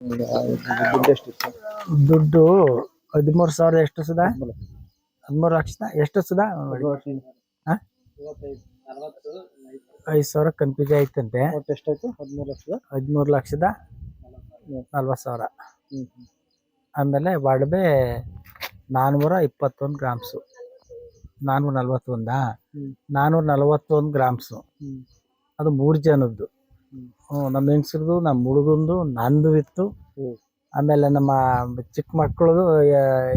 ದುಡ್ಡು ಎಷ್ಟಿತ್ತು? ದುಡ್ಡು 13,000 ಎಷ್ಟು ಸುಧಾ? 13 ಲಕ್ಷದ ಎಷ್ಟು ಸುಧಾ? 5,000 ಕನ್ಫ್ಯೂಸ್ ಆಯ್ತಂತೆ. ಎಷ್ಟಾಯ್ತು? 13,40,000. ಆಮೇಲೆ ಒಡವೆ 421 ಗ್ರಾಮ್ಸು. 441 441 ಗ್ರಾಮ್ಸು. ಅದು 3 ಜನದ್ದು. ನಮ್ಮ ಹೆಂಗಸ್ರದು, ನಮ್ಮ ಹುಡುಗಂದು, ನಂದು ಇತ್ತು. ಆಮೇಲೆ ನಮ್ಮ ಚಿಕ್ಕ ಮಕ್ಕಳದು,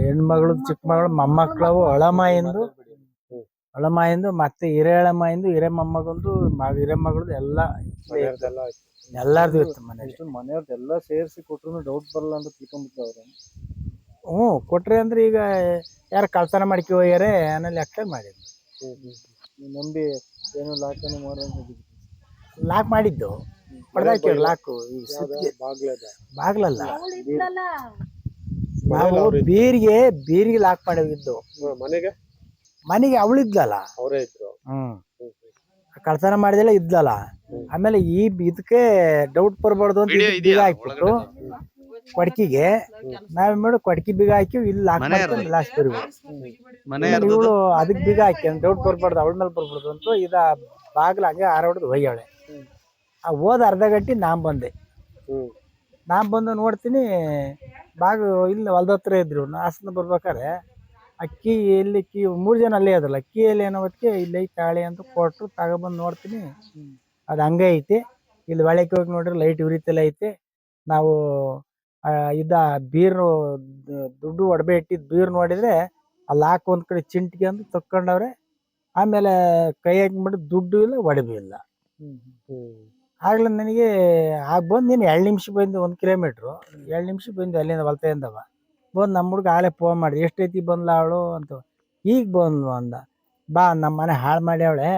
ಹೆಣ್ಮಗಳದು, ಚಿಕ್ಕ ಮಗಳು, ಮೊಮ್ಮಕ್ಕಳವು, ಅಳಮಾಯಿಂದು ಮತ್ತೆ ಹಿರೇಳಮಾಯಿಂದು, ಹಿರೇಮಮ್ಮಗಂದು, ಹಿರೇಮಗಳದು ಎಲ್ಲಾರ್ದು ಇತ್ತು ಮನೆಯಲ್ಲಿ. ಮನೆಯವ್ರದ್ದೆಲ್ಲ ಸೇರಿಸಿ ಕೊಟ್ರು ಡೌಟ್ ಬರಲ್ಲ ಅಂತ ತಿಳ್ಕೊಂಡ್ಬಿಟ್ರು ಅವ್ರು. ಕೊಟ್ರಿ ಅಂದ್ರೆ ಈಗ ಯಾರು ಕಳ್ತನ ಮಾಡ್ಕೊ ಹೋಗ್ಯಾರೆ ಅನ್ನೋ ಲೆಕ್ಕ ಮಾಡಿದ್ದು. ನಂಬಿ ಏನು ಲಾಕನ್ನು ಲಾಕ್ ಮಾಡಿದ್ದು ಹೊಡೆದಾಕಿ ಲಾಕು ಬಾಗ್ಲಲ್ಲ, ನಾವು ಬೀರಿಗೆ ಲಾಕ್ ಮಾಡಿ ಹೋಗಿದ್ದು. ಮನೆಗೆ ಅವಳಿದ್ಲಲ್ಲ, ಅವರೇ ಇದ್ರು. ಕಳ್ತನ ಮಾಡಿದೆಲ್ಲ ಇದ್ಲಲ್ಲ. ಆಮೇಲೆ ಇದಕ್ಕೆ ಡೌಟ್ ಬರ್ಬಾರ್ದು ಅಂತ ಬೀಗ ಹಾಕ್ಬಿಟ್ಟು ಕೊಡ್ಕಿಗೆ ನಾವ್ ಮಾಡಿ ಕೊಡ್ಕಿ ಬೀಗ ಹಾಕಿ ಇಲ್ಲಿ ಲಾಕ್ ಮಾಡ್ಕೊಂಡು ಲಾಸ್ಟ್ ಇವಳು ಅದಕ್ಕೆ ಬೀಗ ಹಾಕಿ ಡೌಟ್ ಬರ್ಬಾರ್ದು, ಅವಳ ಮೇಲೆ ಬರ್ಬಾರ್ದು ಅಂತ ಇದ ಬಾಗ್ಲ ಹಂಗೆ ಹೊಡೆದು ಒಯ್ಯಾಳೆ. ಹೋದ ಅರ್ಧ ಗಂಟೆ ಬಂದು ನೋಡ್ತೀನಿ ಇಲ್ಲಿ ಹೊಲ್ದ ಹತ್ರ ಇದ್ರು. ಹಾಸನ ಬರ್ಬೇಕಾದ್ರೆ ಅಕ್ಕಿ ಎಲ್ಲಿ 3 ಜನ ಅಲ್ಲೇ ಅದ್ರಲ್ಲ, ಅಕ್ಕಿಯಲ್ಲಿ ಏನೋ ಹೊತ್ತಿಗೆ ಇಲ್ಲಿ ತಾಳೆ ಅಂತ ಕೊಟ್ಟರು. ತಗೊಬಂದು ನೋಡ್ತೀನಿ, ಅದು ಹಂಗೆ ಐತಿ. ಇಲ್ಲಿ ಒಳಕ್ಕೆ ಹೋಗಿ ನೋಡ್ರಿ ಲೈಟ್ ಉರಿತಲ್ಲ ಐತಿ. ನಾವು ಬೀರು ದುಡ್ಡು ಒಡವೆ ಇಟ್ಟಿದ್ದು ಬೀರು ನೋಡಿದ್ರೆ ಆ ಲಾಕ್ ಒಂದ್ ಕಡೆ ಚಿಂಟಿಗೆ ಅಂತ ತಕ್ಕೊಂಡವ್ರೆ. ಆಮೇಲೆ ಕೈ ಹಾಕ್ಬಿಟ್ಟು ದುಡ್ಡು ಇಲ್ಲ, ಒಡವೆ ಇಲ್ಲ. ಆಗ್ಲೇ ನನಗೆ ಬಂದು ನೀನು 2 ನಿಮಿಷ ಬಂದು 1 ಕಿಲೋಮೀಟ್ರು 2 ನಿಮಿಷ ಬಂದು ಅಲ್ಲಿಂದ ಹೊಲ್ತೆಯಿಂದವ ಬಂದು ನಮ್ಮ ಹುಡುಗ ಆಲೇ ಫೋನ್ ಮಾಡಿ ಎಷ್ಟೈತಿ ಬಂದ್ಲ ಅವಳು ಅಂತ. ಈಗ ಬಂದ್ಲು ಅಂದ. ಬಾ ನಮ್ಮ ಮನೆ ಹಾಳು ಮಾಡಿ ಅವಳೆ,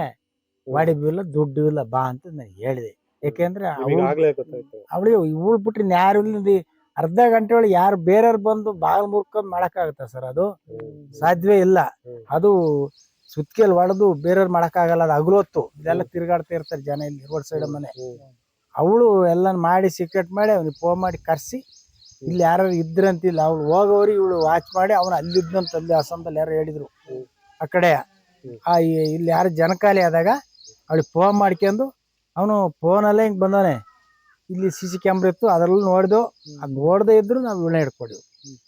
ಒಡವೆ ಇಲ್ಲ, ದುಡ್ಡು ಇಲ್ಲ, ಬಾ ಅಂತ ನಾನು ಹೇಳಿದೆ. ಯಾಕೆಂದ್ರೆ ಅವಳಿಗೆ ಇವಳು ಬಿಟ್ರೆ ಯಾರು ಇಲ್ಲಿ ಅರ್ಧ ಗಂಟೆ ಒಳಗೆ ಯಾರು ಬೇರೆಯವ್ರು ಬಂದು ಬಾಗಿಲು ಮುರ್ಕೊಂಡು ಮಾಡಕ್ಕಾಗತ್ತ ಸರ್? ಅದು ಸಾಧ್ಯವೇ ಇಲ್ಲ. ಅದು ಸುತ್ತಿಗೆಲ್ಲಿ ಹೊಡೆದು ಬೇರೆಯವ್ರು ಮಾಡಕ್ಕಾಗಲ್ಲ. ಅದು ಹಗಲೊತ್ತು ಇದೆಲ್ಲ ತಿರ್ಗಾಡ್ತಾ ಇರ್ತಾರೆ ಜನ ಇಲ್ಲಿ ರೋಡ್ ಸೈಡ್ ಮನೆ. ಅವಳು ಎಲ್ಲ ಮಾಡಿ ಸಿಕೆಟ್ ಮಾಡಿ ಅವ್ನಿಗೆ ಫೋನ್ ಮಾಡಿ ಕರ್ಸಿ ಇಲ್ಲಿ ಯಾರು ಇದ್ರಂತಿಲ್ಲ. ಅವಳು ಹೋಗೋರು ಇವಳು ವಾಚ್ ಮಾಡಿ ಅವನು ಅಲ್ಲಿದ್ದಂತ ಅಲ್ಲಿ ಅಸ್ಸಾಂದಲ್ಲಿ ಯಾರು ಹೇಳಿದ್ರು ಆ ಕಡೆ. ಇಲ್ಲಿ ಯಾರು ಜನಕಾಲಿ ಆದಾಗ ಅವಳಿಗೆ ಫೋನ್ ಮಾಡ್ಕೊಂಡು ಅವನು ಫೋನಲ್ಲೇ ಹಿಂಗೆ ಬಂದವನೆ. ಇಲ್ಲಿ CC ಕ್ಯಾಮ್ರಾ ಇತ್ತು, ಅದ್ರಲ್ಲೂ ನೋಡ್ದು. ಅದು ನೋಡದೆ ಇದ್ರು ನಾವು ಇವಳನ್ನ ಹಿಡ್ಕೊಡಿವು.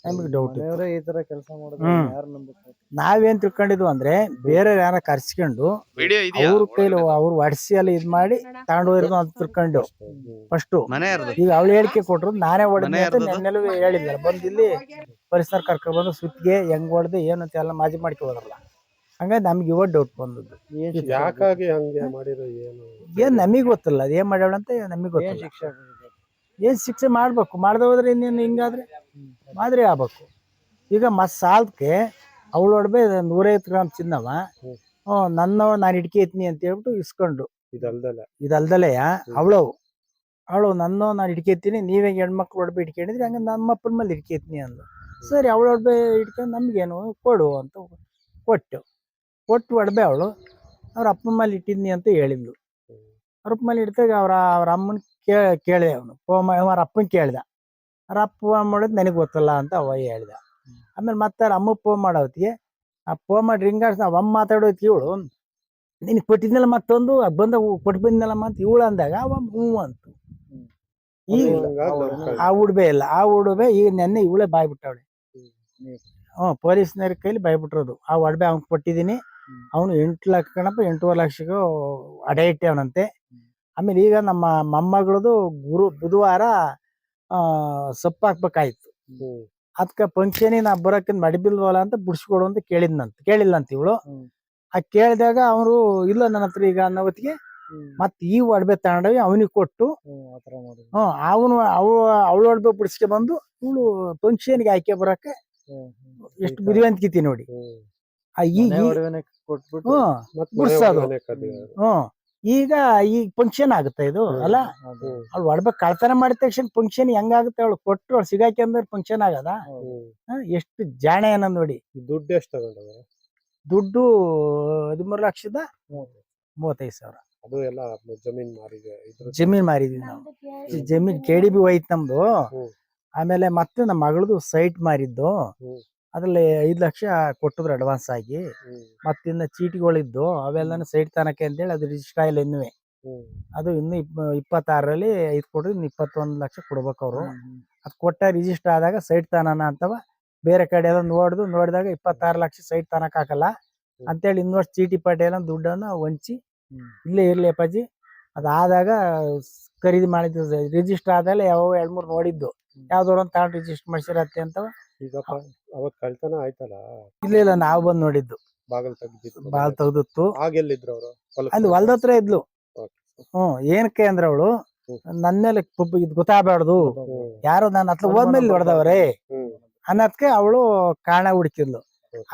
ನಮಗೆ ಡೌಟ್ ಈ ತರ ಕೆಲಸ ಮಾಡಿದ್ರೆ ನಾವೇನ್ ತಿಳ್ಕೊಂಡಿದ್ವು ಅಂದ್ರೆ ಬೇರೆ ಯಾರ ಕರ್ಸ್ಕೊಂಡು ಅವ್ರ ಕೈಲಿ ಅವ್ರು ಒಡ್ಸಿ ಎಲ್ಲ ಇದ್ ಮಾಡಿ ತಗೊಂಡೋಗಿರೋದು ಅಂತ ತಿಳ್ಕೊಂಡು ಫಸ್ಟ್. ಈಗ ಅವಳು ಹೇಳಿಕೆ ಕೊಟ್ರು, ನಾನೇ ಹೊಡೆದ್ನಿ ಅಂತ ನೆನ್ನೆಲ್ಲೂ ಹೇಳಿದ್ನಲ್ಲ. ಬಂದು ಇಲ್ಲಿ ಪರಿಸರ ಕರ್ಕೊಂಡ್ ಬಂದು ಸುತ್ತಿಗೆ ಹೆಂಗ್ ಹೊಡೆದು ಏನು ಅಂತ ಎಲ್ಲ ಮಾಜಿ ಮಾಡ್ಕೊ ಹೋದ್ರಲ್ಲ. ಹಂಗಾಗಿ ನಮ್ಗೆ ಇವಾಗ ಡೌಟ್ ಬಂದದ್ದು. ಏನ್ ನಮಗ್ ಗೊತ್ತಿಲ್ಲ ಅದು ಏನ್ ಮಾಡ್ಯಾಳ ಅಂತ. ನಮಗ್ ಗೊತ್ತಿಲ್ಲ ಏನ್ ಶಿಕ್ಷೆ ಮಾಡ್ಬೇಕು. ಮಾಡ್ದೆ ಹೋದ್ರೆ ಇನ್ನೇನು ಹಿಂಗಾದ್ರೆ ಮಾದರಿ ಆಗ್ಬೇಕು. ಈಗ ಸಾಲಕ್ಕೆ ಅವಳು ಹೊಡ್ಬೆ 150 ಗ್ರಾಮ್ ಚಿನ್ನವ ನನ್ನ ನಾನು ಹಿಡ್ಕೈತ್ನಿ ಅಂತ ಹೇಳ್ಬಿಟ್ಟು ಇಸ್ಕೊಂಡು ಇದಲ್ದಲೆಯ ಅವಳು ನಾನು ಹಿಡ್ಕೈತೀನಿ, ನೀವೇ ಹೆಣ್ಮಕ್ಳು ಹೊಡ್ಬೆ ಹಿಡ್ಕೊಂಡಿದ್ರಿ, ಹಂಗ ನಮ್ಮಪ್ಪನ ಮೇಲೆ ಹಿಡ್ಕೈತ್ನಿ ಅಂದು. ಸರಿ ಅವಳು ಹೊಡ್ಬೆ ಹಿಡ್ಕೊಂಡು ನಮ್ಗೇನು ಕೊಡು ಅಂತ ಕೊಟ್ಟು ಹೊಡ್ಬೆ ಅವಳು ಅವ್ರ ಅಪ್ಪನ ಮೇಲೆ ಇಟ್ಟಿದ್ನಿ ಅಂತ ಹೇಳಿದ್ಲು. ಅವ್ರ ಅಪ್ಪ ಮೇಲೆ ಇಡ್ತಾಗ ಅವ್ರ ಅಮ್ಮನ ಕೇಳಿದೆ. ಅವನು ಅವ್ರ ಅಪ್ಪನ ಕೇಳ್ದ. ಅವ್ರ ಅಪ್ಪ ಫೋನ್ ಮಾಡೋದು ನನಗೆ ಗೊತ್ತಲ್ಲ ಅಂತ ಅವ ಹೇಳ್ದ. ಆಮೇಲೆ ಮತ್ತೆ ಅವ್ರ ಅಮ್ಮ ಫೋನ್ ಮಾಡೋತ್ತಿಗೆ ಆ ಫೋನ್ ಮಾಡಿ ರಿಂಗಾಡ್ಸ್ ಅಮ್ಮ ಮಾತಾಡೋತಿ ಇವಳು ನಿನಗೆ ಕೊಟ್ಟಿದ್ನಲ್ಲ ಮತ್ತೊಂದು ಕೊಟ್ಟು ಬಂದಿನಲ್ಲಮ್ಮ ಅಂತ ಇವಳು ಅಂದಾಗ ಅವ ಹ್ಞೂ ಅಂತು. ಈಗ ಆ ಉಡ್ಬೆ ಇಲ್ಲ. ಆ ಉಡ್ಬೆ ಈಗ ನೆನ್ನೆ ಇವಳೇ ಬಾಯ್ಬಿಟ್ಟವಳೆ. ಪೊಲೀಸ್ನವ್ರ ಕೈಲಿ ಬಾಯ್ಬಿಟ್ಟಿರೋದು. ಆ ಒಡವೆ ಅವ್ನು ಕೊಟ್ಟಿದ್ದೀನಿ, ಅವನು 8 ಲಕ್ಷ ಕಣಪ್ಪ, 8.5 ಲಕ್ಷಕ್ಕೂ ಅಡೆ ಇಟ್ಟವನಂತೆ. ಆಮೇಲೆ ಈಗ ನಮ್ಮ ಮೊಮ್ಮಗಳದು ಬುಧವಾರ ಸೊಪ್ಪು ಹಾಕ್ಬೇಕಾಯ್ತು. ಅದಕ್ಕೆ ಫಂಕ್ಷನಿಗೆ ನಾ ಬರೋಕೆ ಮಡಿಬಿಲ್ವಲ್ಲ ಅಂತ ಬಿಡಿಸ್ಕೊಡು ಅಂತ ಕೇಳಿಲ್ಲಂತ ಇವಳು. ಆ ಕೇಳಿದಾಗ ಅವರು ಇಲ್ಲ ನನ್ನ ಹತ್ರ ಈಗ ಅನ್ನೋ ಹೊತ್ತಿಗೆ ಮತ್ತೆ ಈ ಒಡವೆ ತಗೊಂಡೋಗಿ ಅವನಿಗೆ ಕೊಟ್ಟು ಅವಳು ಒಡವೆ ಬಿಡಿಸ್ಕೆ ಬಂದು ಇವಳು ಫಂಕ್ಷನ್ಗೆ ಆಯ್ಕೆ ಬರಕ್ಕೆ ಎಷ್ಟು ಬುದ್ಧಿವಂತಿಕೆ ನೋಡಿ. ಈಗ ಬಿಡಿಸೋದು ಈಗ ಫಂಕ್ಷನ್ ಆಗುತ್ತೆ ಇದು ಅಲ್ಲ. ಅವ್ಳು ಒಡವೆ ಕಳ್ತನ ಮಾಡಿದ ತಕ್ಷಣ ಫಂಕ್ಷನ್ ಹೆಂಗಾಗುತ್ತೆ? ಅವಳು ಕೊಟ್ಟು ಅವಳು ಸಿಗಾಕಿ ಅಂದ್ರೆ ಫಂಕ್ಷನ್ ಆಗದ? ಎಷ್ಟು ಜಾಣೆ ಏನೋ ನೋಡಿ. ದುಡ್ಡು ಎಷ್ಟು ತಗೊಂಡ್ರೆ? ದುಡ್ಡು 13,35,000. ಅದು ಎಲ್ಲ ಜಮೀನ್ ಮಾರಿದ್ವಿ ನಾವು. ಜಮೀನ್ KDB ಹೋಯ್ತು ನಮ್ದು. ಆಮೇಲೆ ಮತ್ತೆ ನಮ್ಮ ಮಗಳದು ಸೈಟ್ ಮಾರಿದ್ದು, ಹ್ಮ್. ಅದ್ರಲ್ಲಿ 5 ಲಕ್ಷ ಕೊಟ್ಟಿದ್ರು ಅಡ್ವಾನ್ಸ್ ಆಗಿ. ಮತ್ತಿನ್ನ ಚೀಟಿಗಳಿದ್ದು ಅವೆಲ್ಲನೂ ಸೈಟ್ ತನಕ ಅಂತೇಳಿ ಅದು ರಿಜಿಸ್ಟರ್ ಆಗಿಲ್ಲ ಇನ್ನುವೆ. ಅದು ಇನ್ನು 26ರಲ್ಲಿ 5 ಕೊಟ್ಟು ಇನ್ನು 21 ಲಕ್ಷ ಕೊಡ್ಬೇಕು ಅವರು. ಅದು ಕೊಟ್ಟ ರಿಜಿಸ್ಟರ್ ಆದಾಗ ಸೈಟ್ ತಾನಾನ ಅಂತವ. ಬೇರೆ ಕಡೆ ಎಲ್ಲ ನೋಡಿದಾಗ 26 ಲಕ್ಷ ಸೈಟ್ ತನಕ ಹಾಕಲ್ಲ ಅಂತೇಳಿ ಇನ್ನೊಷ್ಟು ಚೀಟಿ ಪಾಟಿ ಎಲ್ಲ ದುಡ್ಡನ್ನು ವಂಚಿ ಇಲ್ಲೇ ಇರ್ಲಿ ಅಪ್ಪಾಜಿ ಅದಾದಾಗ ಖರೀದಿ ಮಾಡಿದ್ದು. ರಿಜಿಸ್ಟರ್ ಆದಲ್ಲಿ ಯಾವ 2-3 ನೋಡಿದ್ದು ಯಾವ್ದಾರು ಒಂದು ತಗೊಂಡು ರಿಜಿಸ್ಟರ್ ಮಾಡ್ಸಿರತ್ತೆ ಅಂತ. ಈಗ ಅವತ್ ಕಳ್ತನ ಆಯ್ತಲ್ಲ, ಇಲ್ಲ ನಾವು ಬಂದು ನೋಡಿದ್ದು. ಬಾಗಲ್ ತೆಗ್ದಿತ್ತು, ಬಾಲ್ ತೆಗ್ದಿತ್ತು. ಆಗೆಲ್ಲಿದ್ರು ಅವರು? ಅಲ್ಲಿ ಹೊಲ್ದ ಹತ್ರ ಇದ್ಲು. ಏನಕ್ಕೆ ಅಂದ್ರೆ ಅವಳು ನನ್ನ ಮೇಲೆ ಇದು ಗೊತ್ತಾಗಬಾರ್ದು, ಯಾರು ನನ್ನ ಹತ್ರ ಹೋದ್ಮೇಲೆ ಹೊಡೆದವ್ರೆ ಅನ್ನೋದಕ್ಕೆ ಅವಳು ಕಾರಣ ಹುಡುಕಿದ್ಲು.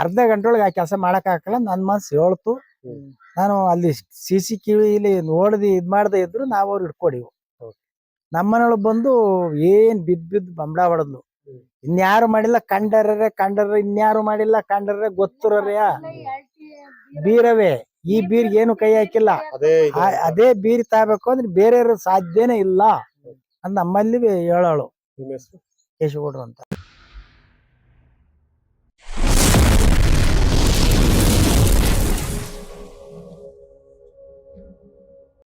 ಅರ್ಧ ಗಂಟೆ ಒಳಗೆ ಆ ಕೆಲಸ ಮಾಡಕ್ ಹಾಕಲ್ಲ. ನನ್ ಮನ್ಸು ಹೇಳ್ತು. ನಾನು ಅಲ್ಲಿ CC ಕಿವಿಲಿ ನೋಡ್ದಿ ಇದ್ ಮಾಡದೆ ಇದ್ರು ನಾವು ಅವ್ರು ಹಿಡ್ಕೊಡಿವು. ನಮ್ಮನೊಳಗ್ ಬಂದು ಏನ್ ಬಿದ್ದು ಬಂಬಳ ಹೊಡೆದ್ಲು. ಇನ್ಯಾರು ಮಾಡಿಲ್ಲ, ಕಂಡರ್ರೆ ಇನ್ಯಾರು ಮಾಡಿಲ್ಲ, ಕಂಡರ್ರೆ ಗೊತ್ತಿರೋರ್ಯ ಬೀರವೇ. ಈ ಬೀರ್ಗೆ ಏನು ಕೈ ಹಾಕಿಲ್ಲ. ಅದೇ ಬೀರ್ ತಾಬೇಕು ಅಂದ್ರೆ ಬೇರೆ ಸಾಧ್ಯನೇ ಇಲ್ಲ ಅಂತ ನಮ್ಮಲ್ಲಿ ಹೇಳೋಳು ಕೇಶಗೌಡ್ರು ಅಂತ.